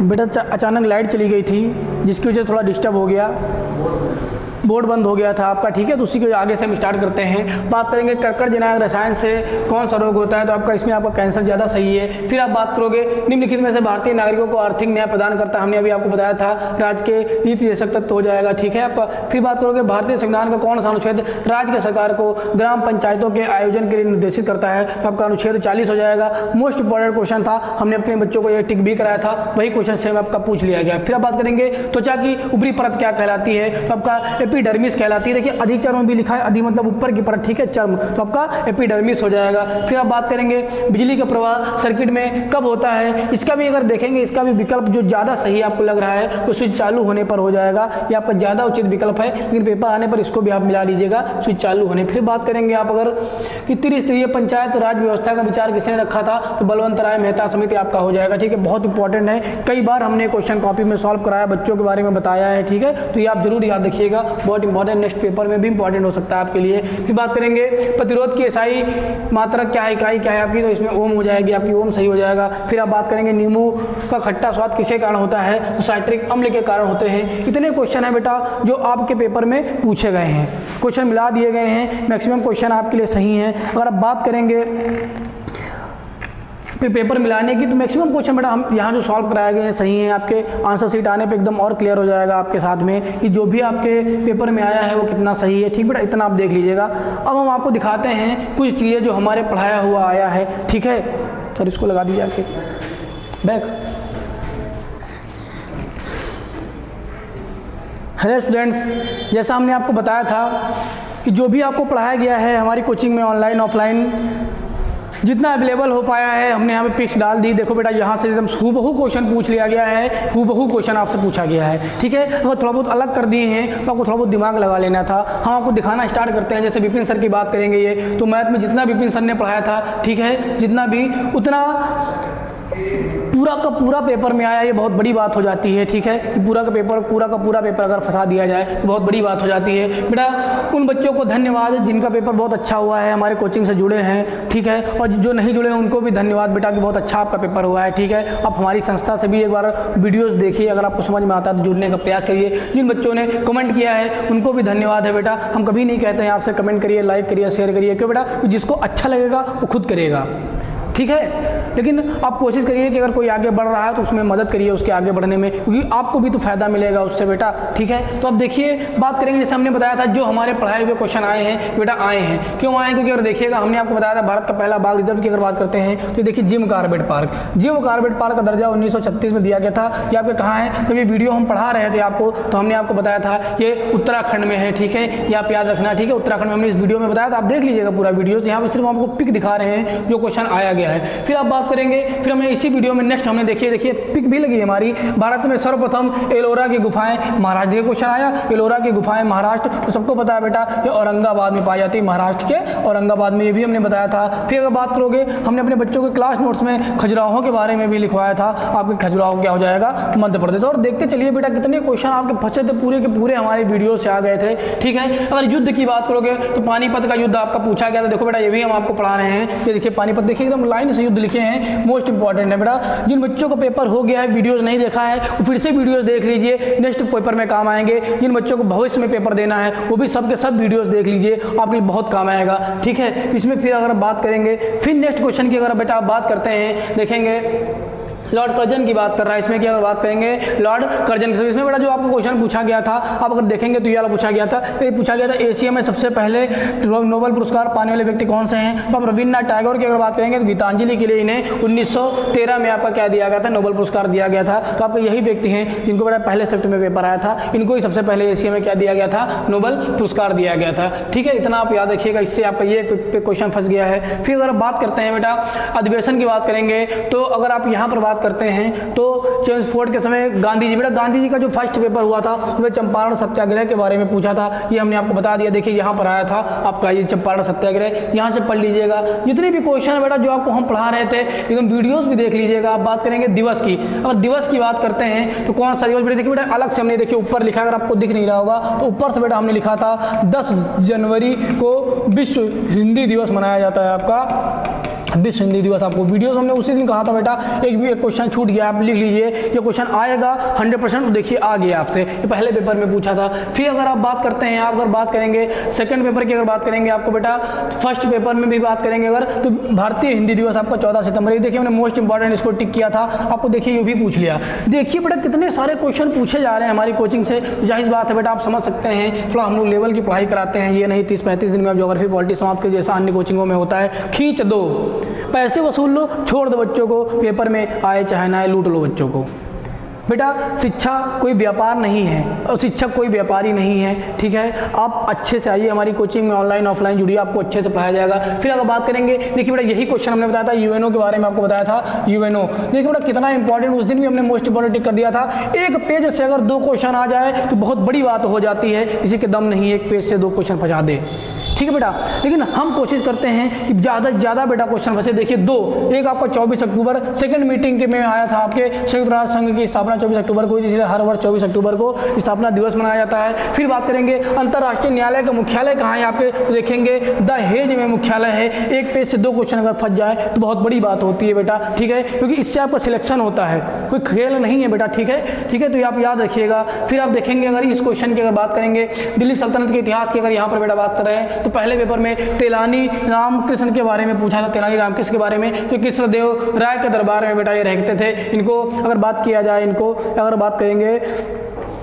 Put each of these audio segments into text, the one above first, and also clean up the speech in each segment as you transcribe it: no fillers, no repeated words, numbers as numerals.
बेटा अचानक लाइट चली गई थी जिसकी वजह से थोड़ा डिस्टर्ब हो गया, बोर्ड बंद हो गया था आपका, ठीक है। तो उसी के आगे से हम स्टार्ट करते हैं। बात करेंगे कर्कट जनित रसायन से कौन सा रोग होता है, तो आपका इसमें आपका कैंसर ज़्यादा सही है। फिर आप बात करोगे निम्नलिखित में से भारतीय नागरिकों को आर्थिक न्याय प्रदान करता है, हमने अभी आपको बताया था राज्य के नीति निदेशक तत्व हो जाएगा, ठीक है आपका। फिर बात करोगे भारतीय संविधान का कौन सा अनुच्छेद राज्य के सरकार को ग्राम पंचायतों के आयोजन के लिए निर्देशित करता है, तो आपका अनुच्छेद 40 हो जाएगा। मोस्ट इंपॉर्टेंट क्वेश्चन था, हमने अपने बच्चों को ये टिक भी कराया था, वही क्वेश्चन सेम आपका पूछ लिया गया। फिर आप बात करेंगे त्वचा की ऊपरी परत क्या कहलाती है, तो आपका एपिडर्मिस कहलाती है। देखिए अधिचर्म भी लिखा है, अधि मतलब ऊपर की परत, ठीक है, चर्म, तो आपका एपिडर्मिस हो जाएगा। फिर आप बात करेंगे बिजली का प्रवाह सर्किट में कब होता है, इसका भी अगर देखेंगे इसका भी विकल्प जो ज़्यादा सही आपको लग रहा है तो स्विच चालू होने पर हो जाएगा, ये आपका ज़्यादा उचित विकल्प है, लेकिन पेपर आने पर इसको भी आप मिला लीजिएगा स्विच चालू होने। फिर बात करेंगे आप अगर कि त्रिस्तरीय पंचायत राज व्यवस्था का विचार किसने रखा था, तो बलवंत राय मेहता समिति आपका हो जाएगा, ठीक है। बहुत इंपॉर्टेंट है, कई बार हमने क्वेश्चन कॉपी में सॉल्व कराया, बच्चों के बारे में बताया है, ठीक है, तो ये आप जरूर याद रखिएगा, बहुत इंपॉर्टेंट, नेक्स्ट पेपर में भी इंपॉर्टेंट हो सकता है आपके लिए। फिर बात करेंगे प्रतिरोध की एसआई मात्रक क्या है, इकाई क्या है आपकी, तो इसमें ओम हो जाएगी आपकी, ओम सही हो जाएगा। फिर आप बात करेंगे नींबू का खट्टा स्वाद किसके कारण होता है, तो साइट्रिक अम्ल के कारण होते हैं। इतने क्वेश्चन है बेटा जो आपके पेपर में पूछे गए हैं, क्वेश्चन मिला दिए गए हैं, मैक्सिमम क्वेश्चन आपके लिए सही हैं। अगर आप बात करेंगे पेपर मिलाने की, तो मैक्सिमम क्वेश्चन बेटा हम यहाँ जो सॉल्व कराए गए हैं सही हैं, आपके आंसर शीट आने पे एकदम और क्लियर हो जाएगा आपके साथ में कि जो भी आपके पेपर में आया है वो कितना सही है, ठीक बेटा, इतना आप देख लीजिएगा। अब हम आपको दिखाते हैं कुछ चीज़ें जो हमारे पढ़ाया हुआ आया है, ठीक है सर, इसको लगा दीजिए आपके बैक। हेलो स्टूडेंट्स, जैसा हमने आपको बताया था कि जो भी आपको पढ़ाया गया है हमारी कोचिंग में ऑनलाइन ऑफलाइन जितना अवेलेबल हो पाया है हमने यहाँ पे पिक्स डाल दी। देखो बेटा यहाँ से एकदम हूबहू क्वेश्चन पूछ लिया गया है, हूबहू क्वेश्चन आपसे पूछा गया है, ठीक है। अगर थोड़ा बहुत अलग कर दिए हैं तो आपको थोड़ा बहुत दिमाग लगा लेना था। हम आपको दिखाना स्टार्ट करते हैं। जैसे विपिन सर की बात करेंगे, ये तो मैथ में जितना विपिन सर ने पढ़ाया था, ठीक है, जितना भी उतना पूरा का पूरा पेपर में आया, ये बहुत बड़ी बात हो जाती है, ठीक है, कि पूरा का पूरा पेपर अगर फंसा दिया जाए तो बहुत बड़ी बात हो जाती है। बेटा उन बच्चों को धन्यवाद जिनका पेपर बहुत अच्छा हुआ है, हमारे कोचिंग से जुड़े हैं, ठीक है, और जो नहीं जुड़े हैं उनको भी धन्यवाद बेटा कि बहुत अच्छा आपका पेपर हुआ है, ठीक है। आप हमारी संस्था से भी एक बार वीडियोज़ देखिए, अगर आपको समझ में आता है तो जुड़ने का प्रयास करिए। जिन बच्चों ने कमेंट किया है उनको भी धन्यवाद है बेटा। हम कभी नहीं कहते हैं आपसे कमेंट करिए, लाइक करिए, शेयर करिए, क्यों बेटा, जिसको अच्छा लगेगा वो खुद करेगा, ठीक है। लेकिन आप कोशिश करिए कि अगर कोई आगे बढ़ रहा है तो उसमें मदद करिए उसके आगे बढ़ने में, क्योंकि आपको भी तो फायदा मिलेगा उससे बेटा, ठीक है। तो अब देखिए बात करेंगे, जैसे हमने बताया था जो हमारे पढ़ाए हुए क्वेश्चन आए हैं बेटा, आए हैं क्यों आए हैं, क्योंकि अगर देखिएगा हमने आपको बताया था भारत का पहला बाघ रिजर्व की अगर बात करते हैं तो देखिए जिम कॉर्बेट पार्क का दर्जा 1936 में दिया गया था। ये आपके कहाँ है, जब ये वीडियो हम पढ़ा रहे थे आपको तो हमने आपको बताया था ये उत्तराखंड में है, ठीक है, ये आप याद रखना, ठीक है, उत्तराखंड में हमने इस वीडियो में बताया था, आप देख लीजिएगा पूरा वीडियो। यहाँ पर सिर्फ आपको पिक दिखा रहे हैं जो क्वेश्चन आया गया है। फिर आप बात करेंगे, फिर हमने इसी वीडियो में नेक्स्ट हमने देखिए पिक भी लगी हमारी, भारत में सर्वप्रथम एलोरा की गुफाएं महाराष्ट्र के क्वेश्चन आया, एलोरा की गुफाएं महाराष्ट्र, तो सबको पता है बेटा ये औरंगाबाद में पाई जाती है, महाराष्ट्र के औरंगाबाद में, ये भी हमने बताया था। फिर अगर बात करोगे हमने अपने बच्चों के क्लास नोट्स में खजुराहों के बारे में भी लिखवाया था, आपके खजुराहो क्या हो जाएगा, मध्य प्रदेश। और देखते चलिए बेटा कितने क्वेश्चन आपके फंसे थे, पूरे के पूरे हमारे वीडियो से आ गए थे, ठीक है। अगर युद्ध की बात करोगे तो पानीपत का युद्ध आपका पूछा गया था, देखो बेटा ये भी हम आपको पढ़ा रहे हैं, ये देखिए पानीपत, देखिए एकदम लाइन से युद्ध लिखे हैं, मोस्ट इंपॉर्टेंट है बेटा। जिन बच्चों को पेपर हो गया है वीडियोस नहीं देखा है वो फिर से वीडियोस देख लीजिए, नेक्स्ट पेपर में काम आएंगे। जिन बच्चों को भविष्य में पेपर देना है वो भी सब के सब वीडियोस देख लीजिए, आपके लिए बहुत काम आएगा, ठीक है। इसमें फिर अगर बात करेंगे, फिर नेक्स्ट क्वेश्चन की अगर बेटा आप बात करते हैं, देखेंगे लॉर्ड कर्जन की बात कर रहा है, इसमें क्या बात करेंगे, लॉर्ड कर्जन की। इसमें बेटा जो आपको क्वेश्चन पूछा गया था, आप अगर देखेंगे तो ये वाला पूछा गया था, ये पूछा गया था एशिया में सबसे पहले नोबेल पुरस्कार पाने वाले व्यक्ति कौन से हैं, तो आप रविन्द्रनाथ टैगोर की अगर बात करेंगे तो गीतांजलि के लिए इन्हें 1913 में आपका क्या दिया गया था, नोबेल पुरस्कार दिया गया था। तो आपको यही व्यक्ति हैं जिनको बेटा पहले शिफ्ट में पेपर आया था, इनको ही सबसे पहले एशिया में क्या दिया गया था, नोबेल पुरस्कार दिया गया था, ठीक है। इतना आप याद रखिएगा, इससे आपका ये क्वेश्चन फंस गया है। फिर अगर बात करते हैं बेटा अधिवेशन की बात करेंगे, तो अगर आप यहाँ पर बात करते हैं तो चेम्सफोर्ड के समय गांधी जी, बेटा गांधी जी का जो फर्स्ट पेपर हुआ था उसमें चंपारण सत्याग्रह के बारे में पूछा था, ये हमने आपको बता दिया। देखिए यहाँ पर आया था आपका ये चंपारण सत्याग्रह, यहाँ से पढ़ लीजिएगा। जितने भी क्वेश्चन है बेटा जो आपको हम पढ़ा रहे थे एकदम वीडियोस भी देख लीजिएगा। आप बात करेंगे दिवस की, अगर दिवस की बात करते हैं तो कौन सा दिवस, बेटा देखिए बेटा अलग से हमने देखिए ऊपर लिखा, अगर आपको दिख नहीं रहा होगा तो ऊपर से बेटा हमने लिखा था 10 जनवरी को विश्व हिंदी दिवस मनाया जाता है आपका, विश्व हिंदी दिवस आपको वीडियोस हमने उसी दिन कहा था बेटा, एक भी एक क्वेश्चन छूट गया आप लिख लीजिए, ये क्वेश्चन आएगा 100%, देखिए आ गया आपसे, ये पहले पेपर में पूछा था। फिर अगर आप बात करते हैं, आप अगर बात करेंगे सेकंड पेपर की, अगर बात करेंगे आपको बेटा फर्स्ट पेपर में भी बात करेंगे अगर, तो भारतीय हिंदी दिवस आपका 14 सितंबर, ये देखिए हमने मोस्ट इंपॉर्टेंट इसको टिक किया था, आपको देखिए ये भी पूछ लिया। देखिए बेटा कितने सारे क्वेश्चन पूछे जा रहे हैं हमारी कोचिंग से, तो जाहिर बात है बेटा आप समझ सकते हैं, थोड़ा हम लोग लेवल की पढ़ाई कराते हैं, ये नहीं 30-35 दिन में आप ज्योग्राफी पॉलिटी समाप्त कर जैसा अन्य कोचिंगों में होता है, खींच दो पैसे वसूल लो, छोड़ दो बच्चों को, पेपर में आए चाहे ना आए लूट लो बच्चों को। बेटा शिक्षा कोई व्यापार नहीं है और शिक्षक कोई व्यापारी नहीं है, ठीक है। आप अच्छे से आइए हमारी कोचिंग में, ऑनलाइन ऑफलाइन जुड़िए, आपको अच्छे से पढ़ाया जाएगा। फिर अगर बात करेंगे, देखिए बेटा यही क्वेश्चन हमने बताया था यूएनओ के बारे में, आपको बताया था यूएनओ, देखिए बेटा कितना इंपॉर्टेंट, उस दिन भी हमने मोस्ट इंपॉर्टेंट टिक कर दिया था। एक पेज से अगर 2 क्वेश्चन आ जाए तो बहुत बड़ी बात हो जाती है, किसी के दम नहीं एक पेज से 2 क्वेश्चन पहुँचा दे, ठीक है बेटा। लेकिन हम कोशिश करते हैं कि ज़्यादा से ज़्यादा बेटा क्वेश्चन वैसे देखिए 2, एक आपका 24 अक्टूबर सेकंड मीटिंग के में आया था, आपके संयुक्त राष्ट्र संघ की स्थापना 24 अक्टूबर को, इसलिए हर वर्ष 24 अक्टूबर को स्थापना दिवस मनाया जाता है। फिर बात करेंगे अंतर्राष्ट्रीय न्यायालय का मुख्यालय कहाँ है आपके, तो देखेंगे द हेग में मुख्यालय है। एक पेज से 2 क्वेश्चन अगर फंस जाए तो बहुत बड़ी बात होती है बेटा, ठीक है, क्योंकि इससे आपका सिलेक्शन होता है, कोई खेल नहीं है बेटा, ठीक है, ठीक है, तो ये आप याद रखिएगा। फिर आप देखेंगे अगर इस क्वेश्चन की अगर बात करेंगे दिल्ली सल्तनत के इतिहास की अगर यहाँ पर बेटा बात कर रहे हैं, तो पहले पेपर में तेलानी रामकृष्ण के बारे में पूछा था, तेलानी रामकृष्ण के बारे में, तो कृष्णदेव राय के दरबार में बेटा ये रहते थे। इनको अगर बात किया जाए, इनको अगर बात करेंगे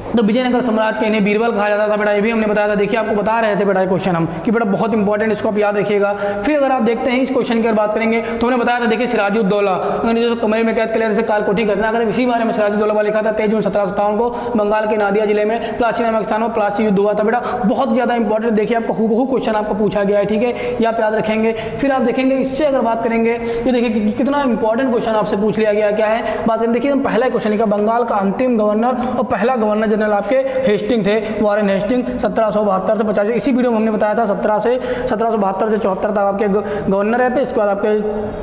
तो विजयनगर साम्राज्य के इन्हें बीरबल कहा जाता था बेटा, ये भी हमने बताया था। देखिए आपको बता रहे थे बेटा ये क्वेश्चन हम कि बेटा बहुत इंपॉर्टेंट, इसको आप याद रखिएगा। फिर अगर आप देखते हैं इस क्वेश्चन की अगर बात करेंगे तो हमने बताया था, देखिए सिराजुद्दौला जो कमरे में कैद कर लिया, जैसे कालकोठी घटना कर, इसी बारे में सिराजुद्दौला लिखा था 23 जून 1757 को बंगाल के नादिया जिले में प्लासी नामक स्थान में प्लासी युद्ध हुआ था बेटा, बहुत ज़्यादा इंपॉर्टेंट। देखिए आपको हूबहू क्वेश्चन आपको पूछा गया है, ठीक है, ये आप याद रखेंगे। फिर आप देखेंगे इससे अगर बात करेंगे, ये देखिए कितना इंपॉर्टेंट क्वेश्चन आपसे पूछ लिया गया, क्या है बात करें, देखिए पहला क्वेश्चन लिखा बंगाल का अंतिम गवर्नर और पहला गवर्नर जनरल आपके हेस्टिंग थे, वारेन हेस्टिंग 1772 से 85, इसी वीडियो में हमने बताया था 1772 से 74 तक आपके गवर्नर रहते, इसके बाद आपके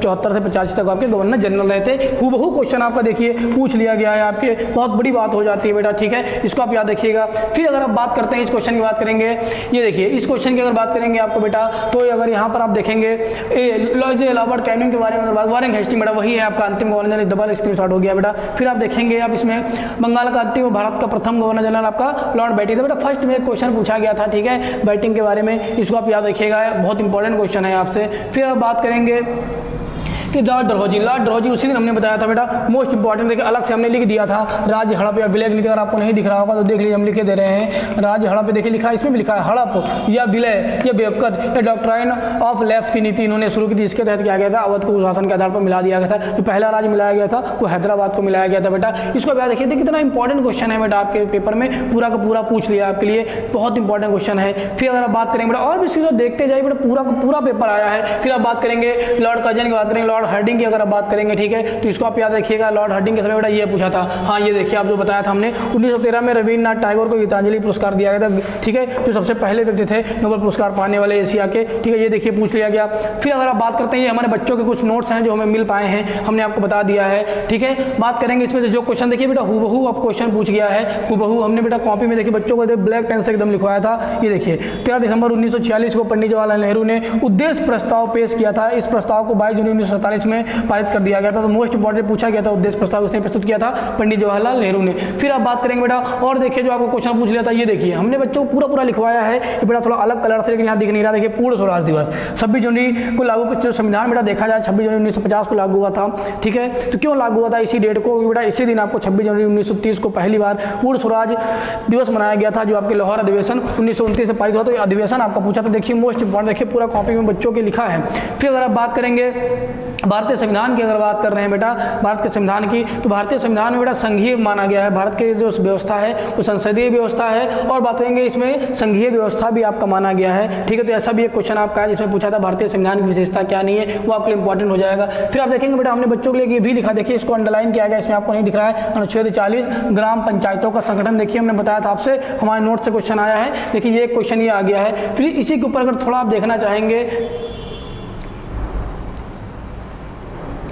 74 से 85 तक आपके गवर्नर जनरल रहते। हूबहू क्वेश्चन आपका देखिए पूछ लिया गया है, आपके बहुत बड़ी बात हो जाती है बेटा, ठीक है, इसको आप याद रखिएगा। फिर अगर आप बात करते हैं इस क्वेश्चन की बात करेंगे, ये देखिए इस क्वेश्चन की अगर बात करेंगे आपको बेटा, तो अगर यहाँ पर आप देखेंगे लॉर्ड रॉबर्ट कैनिंग के बारे में, वारेन हेस्टिंग बेटा वही है आपका अंतिम गवर्नर जनरल, डबल स्क्रीनशॉट हो गया बेटा। फिर आप देखेंगे आप इसमें बंगाल का अंतिम भारत का प्रथम गवर्नर जनरल आपका लॉर्ड बैटिंग था बेटा, फर्स्ट में एक क्वेश्चन पूछा गया था, ठीक है, बैटिंग के बारे में, इसको आप याद रखिएगा, बहुत इंपॉर्टेंट क्वेश्चन है आपसे। फिर अब बात करेंगे कि लॉर्ड डलहौजी उसी दिन हमने बताया था बेटा, मोस्ट इंपॉर्टेंट, देखिए अलग से हमने लिख दिया था राज्य हड़प या विलय की नीति, अगर आपको नहीं दिख रहा होगा तो देख लीजिए हम लिखे दे रहे हैं, राज्य हड़प देखिए लिखा है, इसमें भी लिखा है हड़प या विलय या बेवकत या डॉक्ट्राइन ऑफ लैप्स की नीति इन्होंने शुरू की थी, इसके तहत किया गया था, अवध को शासन के आधार पर मिला दिया गया था। जो पहला राज्य मिलाया गया था वो हैदराबाद को मिलाया गया था बेटा, इसको याद रखिए, कितना इंपॉर्टेंट क्वेश्चन है बेटा, आपके पेपर में पूरा का पूरा पूछ लिया आपके लिए, बहुत इंपॉर्टेंट क्वेश्चन है। फिर अगर आप बात करेंगे बेटा और भी चीज़ों देखते जाइए बेटा, पूरा का पूरा पेपर आया है। फिर आप बात करेंगे लॉर्ड कर्जन की बात करेंगे, लॉर्ड हार्डिंग की अगर आप बात करेंगे, ठीक है, तो इसको आप याद रखिएगा, लॉर्ड हार्डिंग के समय बेटा ये पूछा था, हाँ ये देखिए आप जो बताया था हमने 1913 में रविन्द्रनाथ टैगोर को गीतांजलि पुरस्कार दिया गया था, ठीक है, जो सबसे पहले व्यक्ति थे नोबेल पुरस्कार पाने वाले एशिया के, ठीक है, ये देखिए पूछ लिया गया। फिर अगर आप बात करते हैं, ये हमारे बच्चों के कुछ नोट्स हैं जो हमें मिल पाए हैं, हमने आपको बता दिया है, ठीक है। बात करेंगे इसमें से जो क्वेश्चन देखिए बेटा हूबहू आप क्वेश्चन पूछ गया है, हूबहू हमने बेटा कॉपी में देखिए बच्चों को ब्लैक पेन से एकदम लिखवाया था। ये देखिए 13 दिसंबर 1946 को पंडित जवाहरलाल नेहरू ने उद्देश्य प्रस्ताव पेश किया था, इस प्रस्ताव को 22 जून 1947 में पारित कर दिया गया था। तो मोस्ट इंपॉर्टेंट पूछा गया था, उद्देश्य प्रस्ताव उसने प्रस्तुत किया था पंडित जवाहरलाल नेहरू ने। फिर आप बात करेंगे बेटा और देखिए जो आपको क्वेश्चन पूछ लिया था, ये देखिए हमने बच्चों को पूरा पूरा लिखवाया है, ये बेटा थोड़ा अलग कलर से, लेकिन यहाँ दिख नहीं रहा, देखिए पूर्ण स्वराज दिवस 26 जनवरी को लागू, जो संविधान बेटा देखा जाए 26 जनवरी 1950 को लागू हुआ था, ठीक है, तो क्यों लागू हुआ था इसी डेट को, बेटा इसी दिन आपको 26 जनवरी 1930 को पहली बार पूर्ण स्वराज दिवस मनाया गया था, जो आपके लाहौर अधिवेशन 1929 से पारित हुआ, तो ये अधिवेशन आपका पूछा था। देखिए मोस्ट इंपॉर्टेंट, देखिए पूरा कॉपी में बच्चों के लिखा है। फिर अगर आप बात करेंगे भारतीय संविधान की, अगर बात कर रहे हैं बेटा भारत के संविधान की, तो भारतीय संविधान में बेटा संघीय माना गया है, भारत की जो व्यवस्था है वो संसदीय व्यवस्था है, और बात करेंगे इसमें संघीय व्यवस्था भी आपका माना गया है, ठीक है। तो ऐसा भी एक क्वेश्चन आपका है जिसमें पूछा था भारतीय संविधान की विशेषता क्या नहीं है, वो आपके लिए इंपॉर्टेंट हो जाएगा। फिर आप देखेंगे बेटा हमने बच्चों के लिए ये भी लिखा, देखिए इसको अंडरलाइन किया गया, इसमें आपको नहीं दिख रहा है, अनुच्छेद 40 ग्राम पंचायतों का संगठन, देखिए हमने बताया था आपसे, हमारे नोट से क्वेश्चन आया है, देखिए ये क्वेश्चन ये आ गया है। फिर इसी के ऊपर अगर थोड़ा आप देखना चाहेंगे,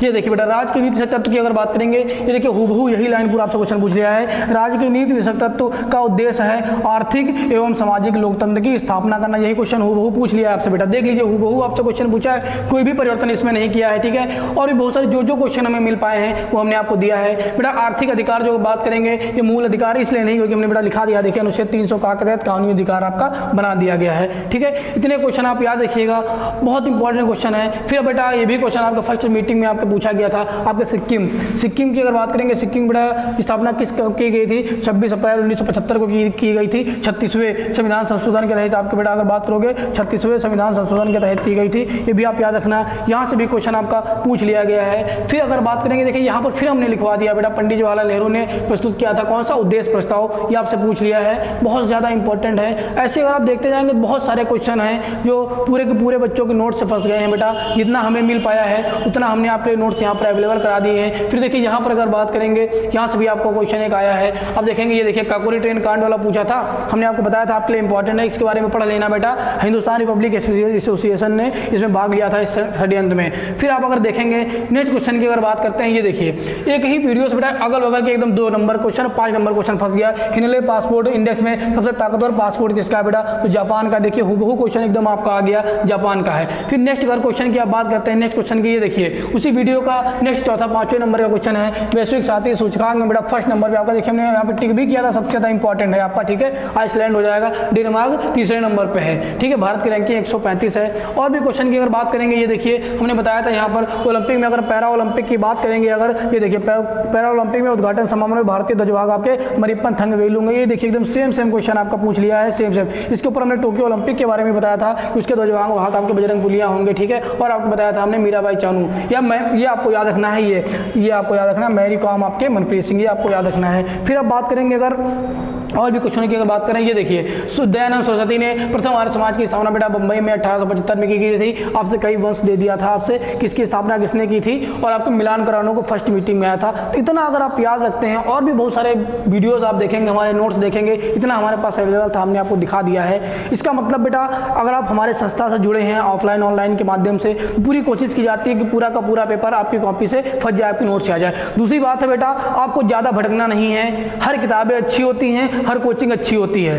ये देखिए बेटा, राजनीति निषेध तत्व की अगर बात करेंगे, ये देखिए हूबहू यही लाइन पूरा आपसे क्वेश्चन पूछ लिया है। राजनीति निषेध तत्व का उद्देश्य है आर्थिक एवं सामाजिक लोकतंत्र की स्थापना करना। यही क्वेश्चन हूबहू पूछ लिया है आपसे बेटा, देख लीजिए हूबहू आपसे क्वेश्चन पूछा है, कोई भी परिवर्तन इसमें नहीं किया है, ठीक है। और भी बहुत सारे जो क्वेश्चन हमें मिल पाए हैं वो हमने आपको दिया है बेटा। आर्थिक अधिकार जो बात करेंगे, ये मूल अधिकार इसलिए नहीं क्योंकि हमने बेटा लिखा दिया, देखिए अनुच्छेद 300 का तहत कानूनी अधिकार आपका बना दिया गया है, ठीक है। इतने क्वेश्चन आप याद रखिएगा, बहुत इंपॉर्टेंट क्वेश्चन है। फिर बेटा ये भी क्वेश्चन आपका फर्स्ट मीटिंग में आपके पूछा गया था, आपके सिक्किम की अगर बात करेंगे, सिक्किम बेटा स्थापना किस की गई थी? 26 अप्रैल 1975 को की गई थी। 36वें संविधान संशोधन के तहत आपके बेटा अगर बात करोगे 36वें संविधान संशोधन के तहत की गई थी, ये भी आप याद रखना। यहाँ से भी क्वेश्चन आपका पूछ लिया गया है। फिर अगर बात करेंगे, देखिए यहाँ पर फिर हमने लिखवा दिया बेटा, पंडित जवाहरलाल नेहरू ने प्रस्तुत किया था कौन सा उद्देश्य प्रस्ताव, ये आपसे पूछ लिया है, बहुत ज़्यादा इंपॉर्टेंट है। ऐसे अगर आप देखते जाएंगे बहुत सारे क्वेश्चन हैं जो पूरे के पूरे बच्चों के नोट से फंस गए हैं बेटा। जितना हमें मिल पाया है उतना हमने आपके नोट्स यहाँ पर अवेलेबल करा दिए हैं। फिर देखिए यहाँ पर अगर बात करेंगे, यहाँ से भी आपको क्वेश्चन एक आया है। अब देखेंगे, ये देखिए काकोरी ट्रेन कांड वाला पूछा था, हमने आपको बताया था आपके लिए इंपॉर्टेंट है, इसके बारे में पढ़ लेना बेटा। हिंदुस्तान रिपब्लिक एसोसिएशन ने इसमें भाग लिया था इस षड्यंत्र में। फिर आप अगर देखेंगे नेक्स्ट क्वेश्चन की अगर बात करते हैं, ये देखिए एक ही वीडियो से बेटा अगल बगल के एकदम 2 नंबर क्वेश्चन 5 नंबर क्वेश्चन फंस गया। हिनले पासपोर्ट इंडेक्स में सबसे ताकतवर पासपोर्ट किसका है बेटा? तो जापान का। देखिए हूबहू क्वेश्चन एकदम आपका आ गया, जापान का है। फिर नेक्स्ट अगर क्वेश्चन की आप बात करते हैं, नेक्स्ट क्वेश्चन की ये देखिए उसी वीडियो का नेक्स्ट चौथा 5वें नंबर का क्वेश्चन है, वैश्विक शांति सूचकांक में बेटा फर्स्ट नंबर पे आपका। देखिए हमने यहाँ पे टिक भी किया था, सबसे ज़्यादा इंपॉर्टेंट है आपका, ठीक है। आइसलैंड हो जाएगा, डेनमार्क तीसरे नंबर पे है, ठीक है। भारत की रैंकिंग 135 है। और भी क्वेश्चन की अगर बात करेंगे, ये देखिए हमने बताया था यहाँ पर ओलंपिक में, अगर पैरा ओलंपिक की बात करेंगे, अगर ये देखिए पैरा ओलंपिक में उद्घाटन समारोह में भारतीय ध्वजवाहक आपके मरियप्पन थंगवेलु। ये देखिए एकदम सेम क्वेश्चन आपका पूछ लिया है, सेम। इसके ऊपर हमने टोक्यो ओलंपिक के बारे में बताया था कि उसके ध्वजवाहक आपके बजरंग पुनिया होंगे, ठीक है। और आपको बताया था हमने मीराबाई चानू, ये आपको याद रखना है, ये आपको याद रखना है, मैरी कॉम आपके मनप्रीत सिंह, ये आपको याद रखना है। फिर अब बात करेंगे अगर और भी क्वेश्चनों की अगर बात करें, ये देखिए दयानंद सरस्वती ने प्रथम आर्य समाज की स्थापना बेटा बम्बई में 1875 में की गई थी। आपसे कई वंश दे दिया था आपसे, किसकी स्थापना किसने की थी, और आपको मिलान कराने को फर्स्ट मीटिंग में आया था। तो इतना अगर आप याद रखते हैं, और भी बहुत सारे वीडियोज़ आप देखेंगे, हमारे नोट्स देखेंगे, इतना हमारे पास अवेलेबल था, हमने आपको दिखा दिया है। इसका मतलब बेटा अगर आप हमारे संस्था से जुड़े हैं ऑफलाइन ऑनलाइन के माध्यम से, तो पूरी कोशिश की जाती है कि पूरा का पूरा पेपर आपकी कॉपी से फंस जाए, आपकी नोट से आ जाए। दूसरी बात है बेटा, आपको ज़्यादा भटकना नहीं है, हर किताबें अच्छी होती हैं, हर कोचिंग अच्छी होती है।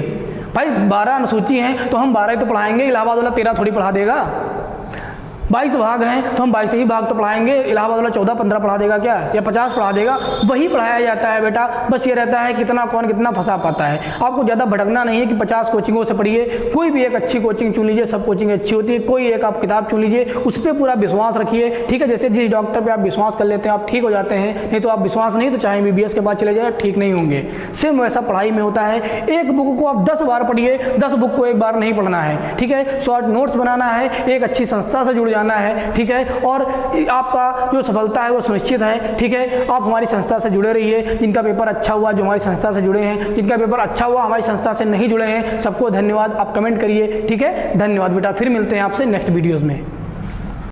भाई 12 अनुसूची हैं तो हम 12 ही तो पढ़ाएंगे, इलाहाबाद वाला 13 थोड़ी पढ़ा देगा। 22 भाग हैं तो हम 22 ही भाग तो पढ़ाएंगे, इलाहाबाद वाला 14-15 पढ़ा देगा क्या, या 50 पढ़ा देगा? वही पढ़ाया जाता है बेटा। बस ये रहता है कितना कौन कितना फंसा पाता है। आपको ज़्यादा भटकना नहीं है कि 50 कोचिंगों से पढ़िए, कोई भी एक अच्छी कोचिंग चुन लीजिए, सब कोचिंग अच्छी होती है। कोई एक आप किताब चुन लीजिए, उस पर पूरा विश्वास रखिए, ठीक है। जैसे जिस डॉक्टर पर आप विश्वास कर लेते हैं आप ठीक हो जाते हैं, नहीं तो आप विश्वास नहीं तो चाहे MBBS के बाद चले जाए ठीक नहीं होंगे। सेम वैसा पढ़ाई में होता है, एक बुक को आप 10 बार पढ़िए, 10 बुक को एक बार नहीं पढ़ना है, ठीक है। शॉर्ट नोट्स बनाना है, एक अच्छी संस्था से जुड़ जाना है, ठीक है। और आपका जो सफलता है वो सुनिश्चित है, ठीक है। आप हमारी संस्था से जुड़े रहिए। जिनका पेपर अच्छा हुआ जो हमारी संस्था से जुड़े हैं, जिनका पेपर अच्छा हुआ हमारी संस्था से नहीं जुड़े हैं, सबको धन्यवाद। आप कमेंट करिए, ठीक है। धन्यवाद बेटा, फिर मिलते हैं आपसे नेक्स्ट वीडियोज़ में।